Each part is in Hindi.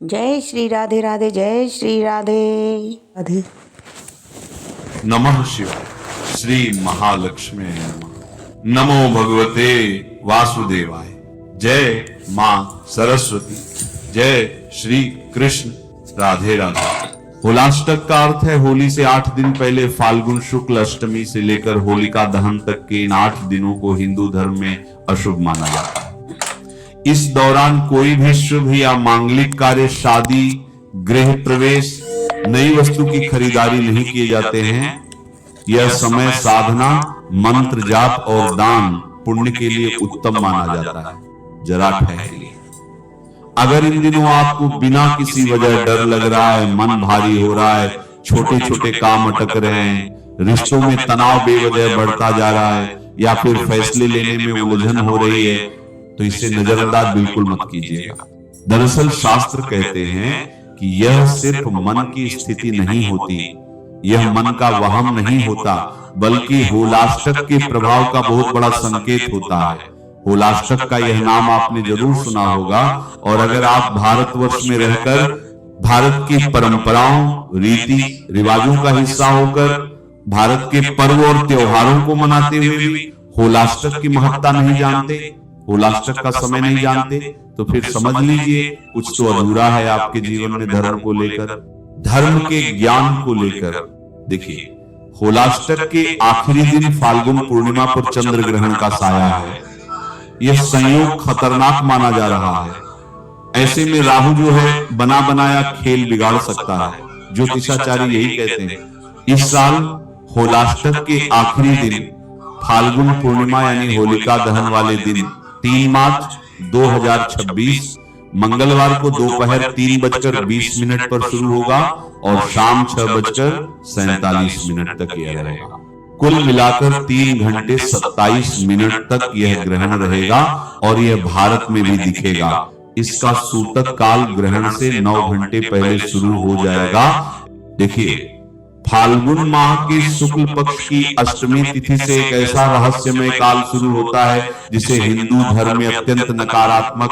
जय श्री राधे राधे, जय श्री राधे राधे। नमः शिवाय। श्री महालक्ष्मी नमः। नमो भगवते वासुदेवाय। जय मां सरस्वती। जय श्री कृष्ण। राधे राधे। होलाष्टक का अर्थ है होली से 8 दिन पहले फाल्गुन शुक्ल अष्टमी से लेकर होलिका दहन तक के इन 8 दिनों को हिंदू धर्म में अशुभ माना जाता है। इस दौरान कोई भी शुभ या मांगलिक कार्य, शादी, गृह प्रवेश, नई वस्तु की खरीदारी नहीं किए जाते हैं। यह समय साधना, मंत्र जाप और दान पुण्य के लिए उत्तम माना जाता है। जरा ठहरिए। अगर इन दिनों आपको बिना किसी वजह डर लग रहा है, मन भारी हो रहा है, छोटे छोटे काम अटक रहे हैं, रिश्तों में तनाव बेवजह बढ़ता जा रहा है या फिर फैसले लेने में उलझन हो रही है, तो इसे नजरअंदाज बिल्कुल मत कीजिएगा। दरअसल शास्त्र कहते हैं कि यह सिर्फ मन की स्थिति नहीं होती, यह मन का वहम नहीं होता, बल्कि होलाष्टक के प्रभाव का बहुत बड़ा संकेत होता है। होलाष्टक का यह नाम आपने जरूर सुना होगा, और अगर आप भारतवर्ष में रहकर भारत की परंपराओं, रीति रिवाजों का हिस्सा होकर भारत के पर्व और त्योहारों को मनाते हुए भी होलाष्टक की महत्ता नहीं जानते, होलाष्टक का समय नहीं जानते, तो फिर समझ लीजिए कुछ तो अधूरा है आपके जीवन में धर्म को लेकर, धर्म के ज्ञान को लेकर। देखिए, होलाष्टक के आखिरी दिन फाल्गुन पूर्णिमा पर चंद्र ग्रहण का साया है। यह संयोग खतरनाक माना जा रहा है। ऐसे में राहु जो है बना बनाया खेल बिगाड़ सकता है। ज्योतिषाचार्य यही कहते हैं। इस साल होलाष्टक के आखिरी दिन फाल्गुन पूर्णिमा यानी होलिका दहन वाले दिन 3 मार्च 2026 मंगलवार को दोपहर 3:20 पर शुरू होगा और शाम 6:47 तक यह रहेगा। कुल मिलाकर 3 घंटे 27 मिनट तक यह ग्रहण रहेगा और यह भारत में भी दिखेगा। इसका सूतक काल ग्रहण से 9 घंटे पहले शुरू हो जाएगा। देखिए, फाल्गुन माह की शुक्ल पक्ष की अष्टमी तिथि से एक ऐसा रहस्यमय काल शुरू होता है जिसे हिंदू धर्म में अत्यंत नकारात्मक,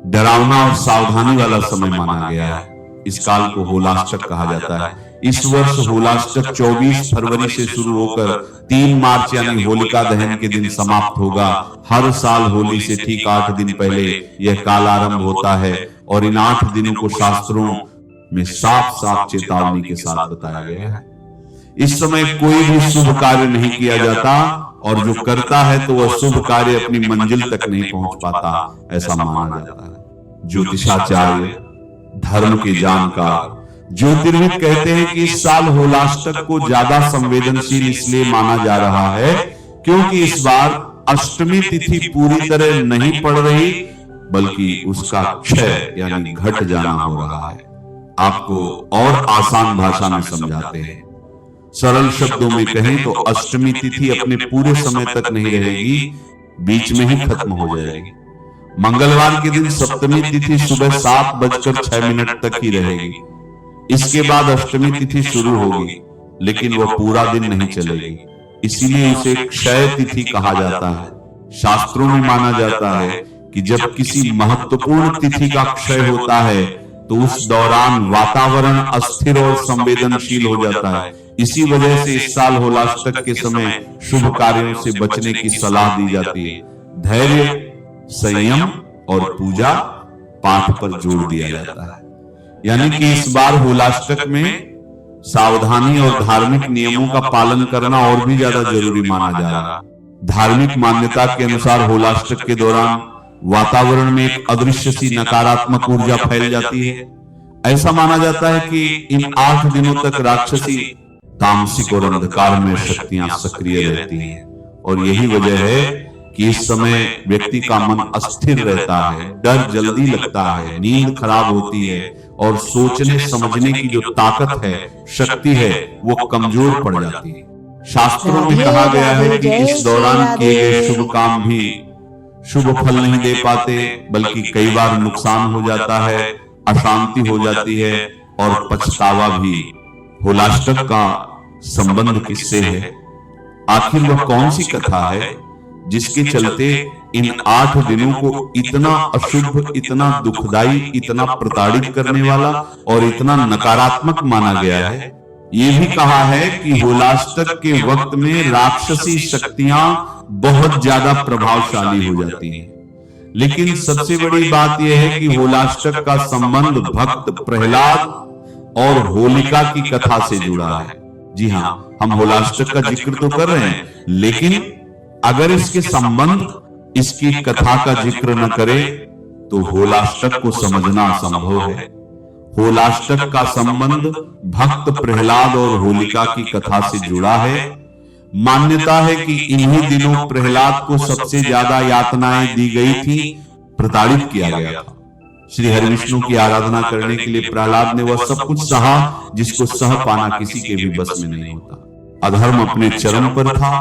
डरावना और सावधानी वाला समय माना गया है। इस काल को होलाष्टक कहा जाता है। इस वर्ष होलाष्टक 24 फरवरी से शुरू होकर 3 मार्च यानी होलिका दहन के दिन समाप्त होगा। हर साल होली से ठीक 8 दिन पहले यह काल आरंभ होता है और इन 8 दिनों को शास्त्रों में साफ साफ चेतावनी के साथ बताया गया है। इस समय कोई भी शुभ कार्य नहीं किया जाता और जो करता है तो वह शुभ कार्य अपनी मंजिल तक नहीं पहुंच पाता, ऐसा माना जाता है। ज्योतिषाचार्य, धर्म के जानकार, ज्योतिर्विद कहते हैं कि इस साल होलाष्टक को ज्यादा संवेदनशील इसलिए माना जा रहा है क्योंकि इस बार अष्टमी तिथि पूरी तरह नहीं पड़ रही, बल्कि उसका क्षय यानी घट जाना हो रहा है। आपको और आसान भाषा में समझाते हैं। सरल शब्दों में कहें तो अष्टमी तिथि अपने पूरे समय तक नहीं रहेगी, बीच में ही खत्म हो जाएगी। मंगलवार के दिन सप्तमी तिथि सुबह 7:06 तक ही रहेगी। इसके बाद अष्टमी तिथि शुरू होगी, लेकिन वह पूरा दिन नहीं चलेगी, इसीलिए इसे क्षय तिथि कहा जाता है। शास्त्रों में माना जाता है कि जब किसी महत्वपूर्ण तिथि का क्षय होता है तो उस दौरान वातावरण अस्थिर और संवेदनशील हो जाता है। इसी वजह से इस साल होलाष्टक के समय शुभ कार्यों से बचने की सलाह दी जाती है। धैर्य, संयम और पूजा पाठ पर जोर दिया जाता है। यानी कि इस बार होलाष्टक में सावधानी और धार्मिक नियमों का पालन करना और भी ज्यादा जरूरी माना जा रहा है। धार्मिक मान्यता के अनुसार होलाष्टक के दौरान वातावरण में एक अदृश्य सी नकारात्मक ऊर्जा फैल जाती है। ऐसा माना जाता है कि इन 8 दिनों तक राक्षसी, तामसिक और अंधकारमय शक्तियां सक्रिय रहती हैं और यही वजह है कि इस समय व्यक्ति का मन अस्थिर रहता है, डर जल्दी लगता है, नींद खराब होती है और सोचने समझने की जो ताकत है, शक्ति है, वो कमजोर पड़ जाती है। शास्त्रों में कहा गया है कि इस दौरान किए गए शुभ काम भी शुभ फल नहीं दे पाते, बल्कि कई बार नुकसान हो जाता है, अशांति हो जाती है और पछतावा भी। होलाष्टक का संबंध किससे है? आखिर वह कौन सी कथा है जिसके चलते इन 8 दिनों को इतना अशुभ, इतना दुखदाई, इतना प्रताड़ित करने वाला और इतना नकारात्मक माना गया है। ये भी कहा है कि होलाष्टक के वक्त में राक्षसी शक्तियां बहुत ज्यादा प्रभावशाली हो जाती हैं। लेकिन सबसे बड़ी बात यह है कि होलाष्टक का संबंध भक्त प्रहलाद और होलिका की कथा से जुड़ा है। जी हाँ, हम होलाष्टक का जिक्र तो कर रहे हैं, लेकिन अगर इसके संबंध, इसकी कथा का जिक्र न करें तो होलाष्टक को समझना असंभव है। होलाष्टक का संबंध भक्त प्रहलाद और होलिका की कथा से जुड़ा है। मान्यता है कि इन्हीं दिनों प्रहलाद को सबसे ज्यादा यातनाएं दी गई थी, प्रताड़ित किया गया था। श्री हरिविष्णु की आराधना करने के लिए प्रहलाद ने वह सब कुछ सहा जिसको सह पाना किसी के भी बस में नहीं होता। अधर्म अपने चरम पर था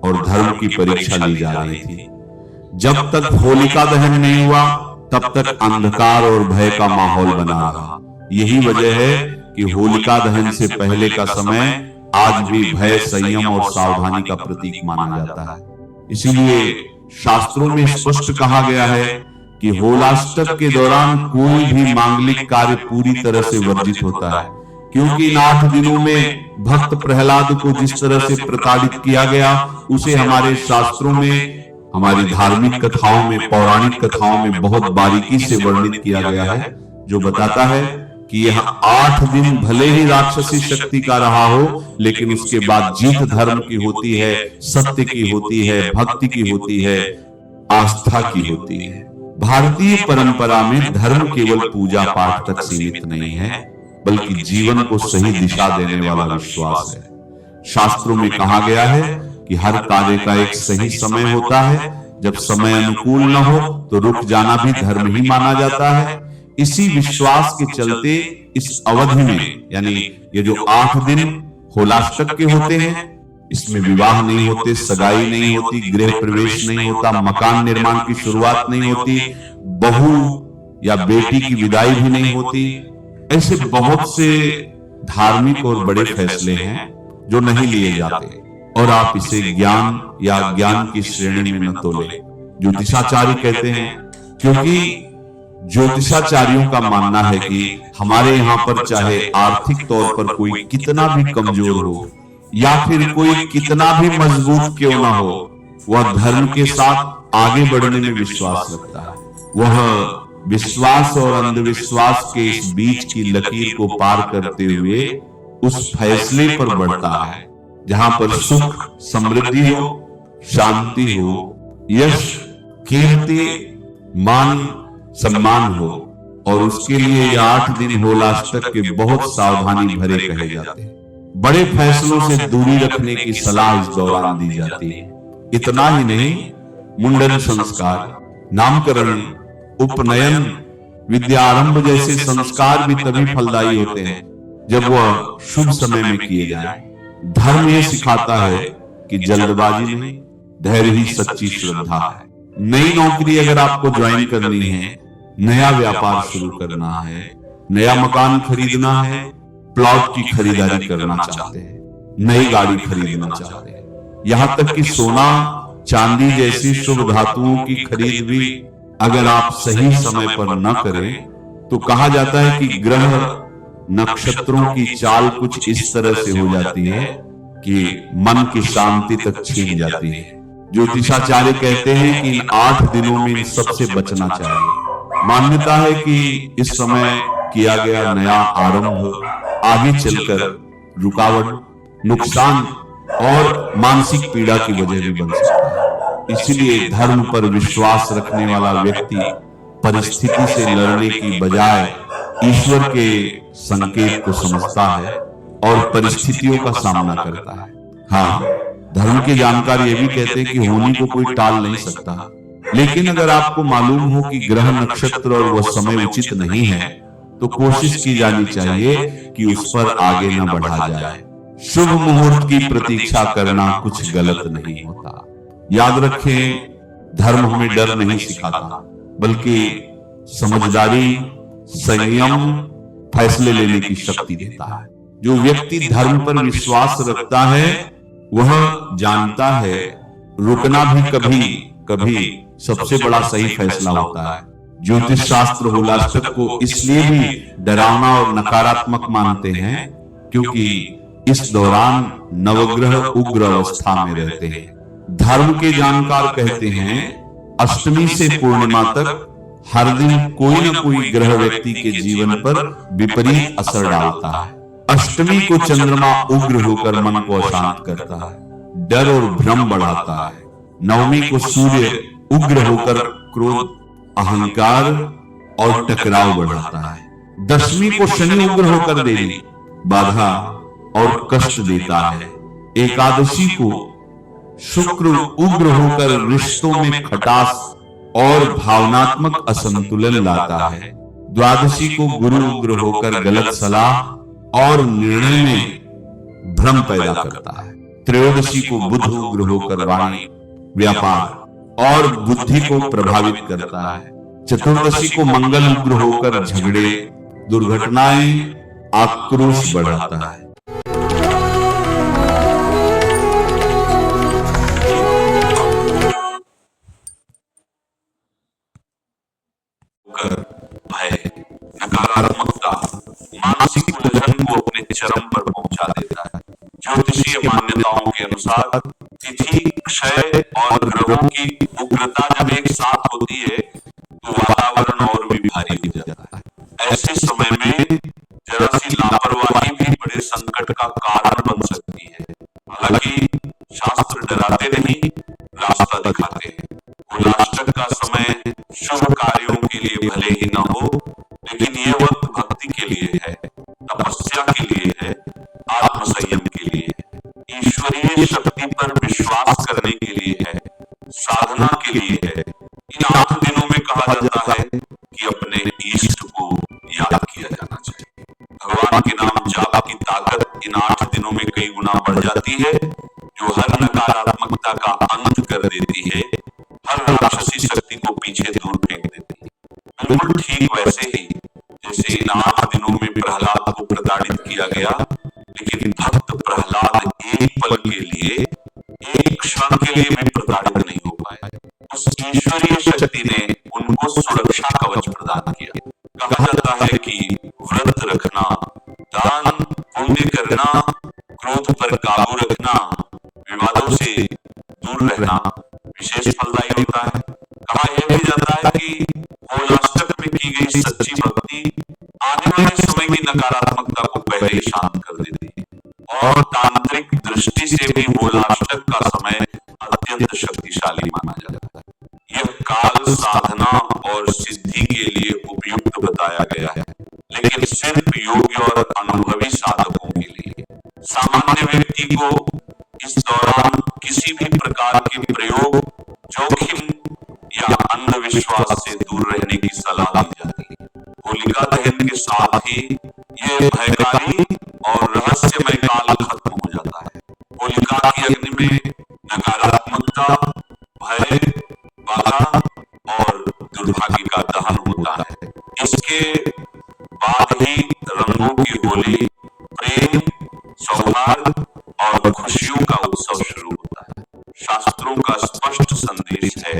और धर्म की परीक्षा ली जा रही थी। जब तक होलिका दहन नहीं हुआ तब तक अंधकार और भय का माहौल बना रहा। यही वजह है कि होलिका दहन से पहले का समय आज भी भय, संयम और सावधानी का प्रतीक माना जाता है। इसीलिए शास्त्रों में स्पष्ट कहा गया है कि होलाष्टक के दौरान कोई भी मांगलिक कार्य पूरी तरह से वर्जित होता है, क्योंकि इन 8 दिनों में भक्त प्रहलाद को जिस तरह से प्रताड़ित किया गया उसे हमारे शास्त्रों में, हमारी धार्मिक कथाओं में, पौराणिक कथाओं में बहुत बारीकी से वर्णित किया गया है, जो बताता है कि यह 8 दिन भले ही राक्षसी शक्ति का रहा हो, लेकिन उसके बाद जीत धर्म की होती है, सत्य की होती है, भक्ति की होती है, आस्था की होती है। भारतीय परंपरा में धर्म केवल पूजा पाठ तक सीमित नहीं है, बल्कि जीवन को सही दिशा देने वाला विश्वास है। शास्त्रों में कहा गया है कि हर कार्य का एक सही समय होता है। जब समय अनुकूल न हो तो रुक जाना भी धर्म ही माना जाता है। इसी विश्वास के चलते इस अवधि में, यानी ये जो 8 दिन होलाष्टक के होते हैं, इसमें विवाह नहीं होते, सगाई नहीं होती, गृह प्रवेश नहीं होता, मकान निर्माण की शुरुआत नहीं होती, बहू या बेटी की विदाई भी नहीं होती। ऐसे बहुत से धार्मिक और बड़े फैसले हैं जो नहीं लिए जाते और आप इसे ज्ञान या अज्ञान की श्रेणी में न तोले। ज्योतिषाचार्य कहते हैं, क्योंकि ज्योतिषाचार्यों का मानना है कि हमारे यहाँ पर चाहे आर्थिक तौर पर कोई कितना भी कमजोर हो या फिर कोई कितना भी मजबूत क्यों ना हो, वह धर्म के साथ आगे बढ़ने में विश्वास रखता है। वह विश्वास और अंधविश्वास के इस बीच की लकीर को पार करते हुए उस फैसले पर बढ़ता है जहां पर सुख, समृद्धि हो, शांति हो, यश, कीर्ति, मान, सम्मान हो। और उसके लिए ये 8 दिन होलाष्टक के बहुत सावधानी भरे कहे जाते हैं। बड़े फैसलों से दूरी रखने की सलाह इस दौरान दी जाती है। इतना ही नहीं, मुंडन संस्कार, नामकरण, उपनयन, विद्यारंभ जैसे संस्कार भी तभी फलदायी होते हैं जब वह शुभ समय में किए जाएं। धर्म ये सिखाता है कि जल्दबाजी नहीं, धैर्य ही सच्ची श्रद्धा है। नई नौकरी अगर आपको ज्वाइन करनी है, नया व्यापार शुरू करना है, नया मकान खरीदना है, प्लॉट की खरीदारी करना चाहते हैं, नई गाड़ी खरीदना चाहते हैं, यहां तक कि सोना, चांदी जैसी शुभ धातुओं की खरीद भी अगर आप सही समय पर न करें तो कहा जाता है कि ग्रह नक्षत्रों की चाल कुछ इस तरह से हो जाती है कि मन की शांति तक छीन जाती है। ज्योतिषाचार्य कहते हैं कि इन 8 दिनों में इन सबसे बचना चाहिए। मान्यता है कि इस समय किया गया नया आरंभ आगे चलकर रुकावट, नुकसान और मानसिक पीड़ा की वजह भी बन सकता है। इसलिए धर्म पर विश्वास रखने वाला व्यक्ति परिस्थिति से लड़ने की बजाय ईश्वर के संकेत को समझता है और परिस्थितियों का सामना करता है। हाँ, धर्म के जानकार ये भी कहते हैं कि होनी को कोई टाल नहीं सकता, लेकिन अगर आपको मालूम हो कि ग्रह, नक्षत्र और वह समय उचित नहीं है तो कोशिश की जानी चाहिए कि उस पर आगे न बढ़ा जाए। शुभ मुहूर्त की प्रतीक्षा करना कुछ गलत नहीं होता। याद रखें, धर्म हमें डर नहीं सिखाता, बल्कि समझदारी, संयम, फैसले लेने की शक्ति देता है। जो व्यक्ति धर्म पर विश्वास रखता है वह जानता है रुकना भी कभी कभी सबसे बड़ा सही फैसला होता है। ज्योतिष शास्त्र होलाष्टक को इसलिए भी डरावना और नकारात्मक मानते हैं क्योंकि इस दौरान नवग्रह उग्र अवस्था में रहते हैं। धर्म के जानकार कहते हैं अष्टमी से पूर्णिमा तक हर दिन कोई न कोई ग्रह व्यक्ति के जीवन पर विपरीत असर डालता है। अष्टमी को चंद्रमा उग्र होकर मन को अशांत करता है, डर और भ्रम बढ़ाता है। नवमी को सूर्य उग्र होकर क्रोध, अहंकार और टकराव बढ़ाता है। दशमी को शनि उग्र होकर देरी, बाधा और कष्ट देता है। एकादशी को शुक्र उग्र होकर रिश्तों में खटास और भावनात्मक असंतुलन लाता है। द्वादशी को गुरु उग्र होकर गलत सलाह और निर्णय में भ्रम पैदा करता है। त्रयोदशी को बुध उग्र होकर वाणी, व्यापार और बुद्धि को प्रभावित करता है। चतुर्दशी को मंगल उग्र होकर झगड़े, दुर्घटनाएं, आक्रोश बढ़ाता है। भय, नकारात्मकता मानसिक उलझन को अपने चरम पर पहुंचा देता है। ज्योतिषीय मान्यताओं के अनुसार तिथि, क्षय और ग्रहों की उग्रता जब एक साथ होती है तो वातावरण और भी भारी हो जाता है। ऐसे समय में जरा सी लापरवाही भी बड़े संकट का कारण बन सकती है। हालांकि शास्त्र डराते नहीं, रास्ता दिखाते हैं। होलाष्टक का समय शुभ कार्यों के लिए भले ही न हो, लेकिन ये वक्त भक्ति के लिए है, तपस्या के लिए है, आत्मसंयम के लिए है, ईश्वरीय शक्ति पर विश्वास करने के लिए है, साधना के लिए है। इन 8 दिनों में कहा जाता है कि अपने इष्ट को याद किया जाना चाहिए। भगवान के नाम जाप की ताकत इन 8 दिनों में कई गुना बढ़ जाती है, जो हर नकारात्मकता का अंत कर देती है, हर राक्षसी शक्ति को पीछे दूर फेंक देती है। बिल्कुल ठीक वैसे ही जैसे इन 8 दिनों में प्रहलाद को प्रताड़ित किया गया, लेकिन भक्त प्रहलाद एक पल के लिए, एक क्षण के लिए भी प्रताड़ित नहीं हो पाए। उस ईश्वरीय शक्ति ने उनको सुरक्षा कवच प्रदान किया। कहा जाता है कि व्रत रखना, दान पुण्य करना, क्रोध पर काबू रखना, विवादों से दूर रहना विशेष फलदायी होता है। कहा यह भी जाता है कि होलाष्टक में की गई सच्ची भक्ति आने वाले समय की नकारात्मकता को पहले ही शांत कर देती है। और तांत्रिक दृष्टि से भी होलाष्टक का समय अत्यंत शक्तिशाली माना जाता है। यह काल साधना और सिद्धि के लिए उपयुक्त बताया गया है, लेकिन सिर्फ योग्य और अनुभवी साधकों के लिए। सामान्य व्यक्ति को इस दौरान किसी भी प्रकार के प्रयोग, जोखिम या अंधविश्वास से दूर रहने की सलाह दी जाती है। होलिका दहन के साथ ही यह भयकारी और रहस्यमय काल खत्म हो जाता है। होलिका की अग्नि में नकारात्मकता, भय, बाधा और दुर्भाग्य का दहन होता है। इसके बाद ही रंगों की होली, प्रेम, सौहार्द और खुशियों का उत्सव शुरू होता है। शास्त्रों का स्पष्ट संदेश है,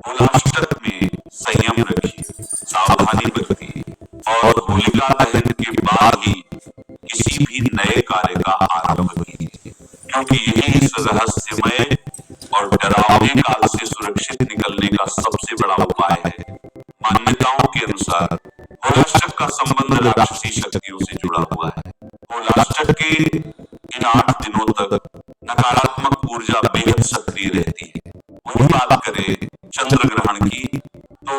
होलाष्टक में संयम रखिए, सावधानी बरतिए और होलिका दहन के बाद ही किसी भी नए कार्य का आरंभ कीजिए, क्योंकि यही इस रहस्यमय और डरावने काल से सुरक्षित निकलने का सबसे बड़ा उपाय है। मान्यताओं के अनुसार होलाष्टक का संबंध राक्षसी शक्तियों से जुड़ा हुआ है। होलाष्टक के इन 8 दिनों तक नकारात्मक ऊर्जा बेहद सक्रिय रहती है। वही बात करें चंद्र ग्रहण की, तो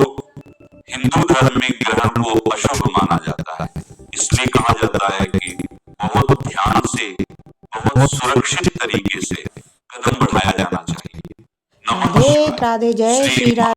हिंदू धर्म में ग्रहण को अशुभ माना जाता है। इसलिए कहा जाता है कि बहुत ध्यान से, बहुत सुरक्षित तरीके से कदम बढ़ाया जाना चाहिए। नमः शिवाय। राधे जय श्री राधे।